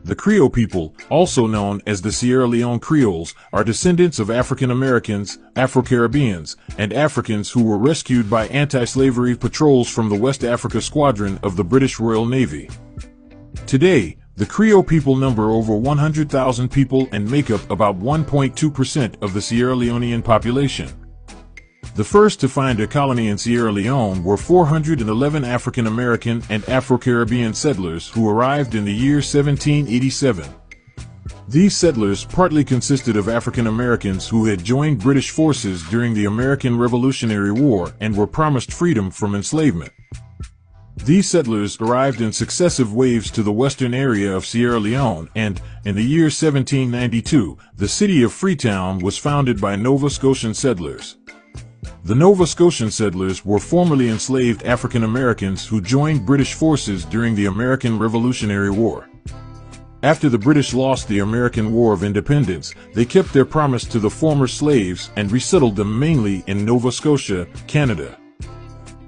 The Krio people, also known as the Sierra Leone Creoles, are descendants of African Americans, Afro-Caribbeans, and Africans who were rescued by anti-slavery patrols from the West Africa Squadron of the British Royal Navy. Today, the Krio people number over 100,000 people and make up about 1.2% of the Sierra Leonean population. The first to find a colony in Sierra Leone were 411 African American and Afro-Caribbean settlers who arrived in the year 1787. These settlers partly consisted of African Americans who had joined British forces during the American Revolutionary War and were promised freedom from enslavement. These settlers arrived in successive waves to the western area of Sierra Leone, and, in the year 1792, the city of Freetown was founded by Nova Scotian settlers. The Nova Scotian settlers were formerly enslaved African Americans who joined British forces during the American Revolutionary War. After the British lost the American War of Independence, they kept their promise to the former slaves and resettled them mainly in Nova Scotia, Canada.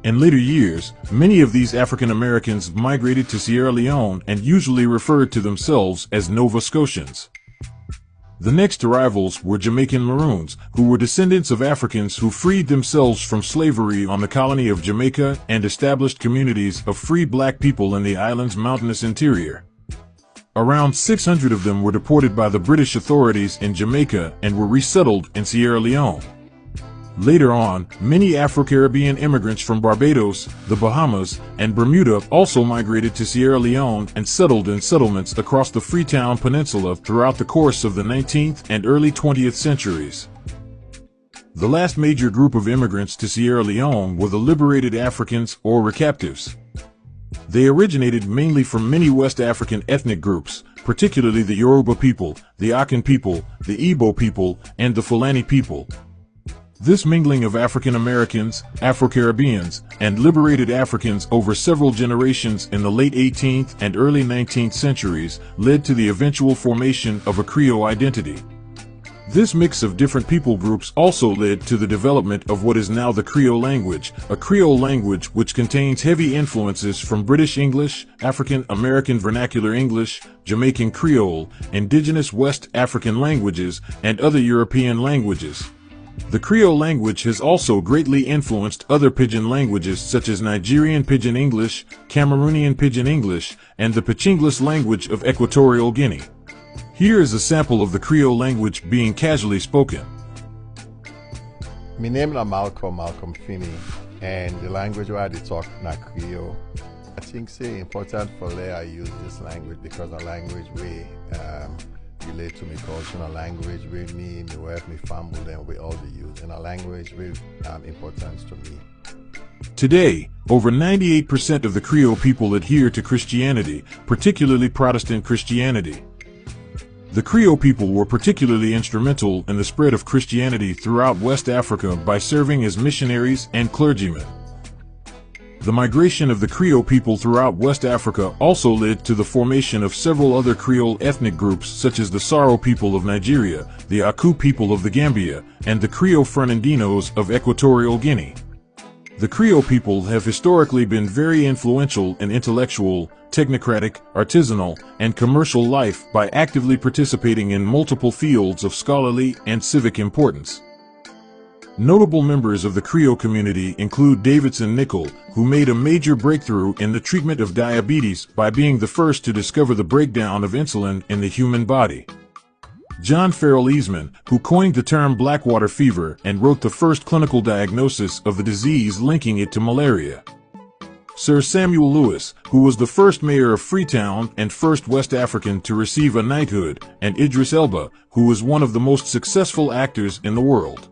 In later years, many of these African Americans migrated to Sierra Leone and usually referred to themselves as Nova Scotians. The next arrivals were Jamaican Maroons, who were descendants of Africans who freed themselves from slavery on the colony of Jamaica and established communities of free black people in the island's mountainous interior. Around 600 of them were deported by the British authorities in Jamaica and were resettled in Sierra Leone. Later on, many Afro-Caribbean immigrants from Barbados, the Bahamas, and Bermuda also migrated to Sierra Leone and settled in settlements across the Freetown Peninsula throughout the course of the 19th and early 20th centuries. The last major group of immigrants to Sierra Leone were the liberated Africans or recaptives. They originated mainly from many West African ethnic groups, particularly the Yoruba people, the Akan people, the Igbo people, and the Fulani people. This mingling of African Americans, Afro-Caribbeans, and liberated Africans over several generations in the late 18th and early 19th centuries led to the eventual formation of a Krio identity. This mix of different people groups also led to the development of what is now the Krio language, a Creole language which contains heavy influences from British English, African American Vernacular English, Jamaican Creole, indigenous West African languages, and other European languages. The Krio language has also greatly influenced other Pidgin languages such as Nigerian Pidgin English, Cameroonian Pidgin English, and the Pachinglis language of Equatorial Guinea. Here is a sample of the Krio language being casually spoken. My name is Malcolm Finney, and the language where I talk na Krio. I think it's important for I use this language because the language we relate to me culture, a language with me, my wife, my family, and we all use, and a language with importance to me. Today, over 98% of the Krio people adhere to Christianity, particularly Protestant Christianity. The Krio people were particularly instrumental in the spread of Christianity throughout West Africa by serving as missionaries and clergymen. The migration of the Krio people throughout West Africa also led to the formation of several other Creole ethnic groups such as the Saro people of Nigeria, the Aku people of the Gambia, and the Krio Fernandinos of Equatorial Guinea. The Krio people have historically been very influential in intellectual, technocratic, artisanal, and commercial life by actively participating in multiple fields of scholarly and civic importance. Notable members of the Krio community include Davidson Nicol, who made a major breakthrough in the treatment of diabetes by being the first to discover the breakdown of insulin in the human body. John Farrell Eastman, who coined the term blackwater fever and wrote the first clinical diagnosis of the disease linking it to malaria. Sir Samuel Lewis, who was the first mayor of Freetown and first West African to receive a knighthood, and Idris Elba, who was one of the most successful actors in the world.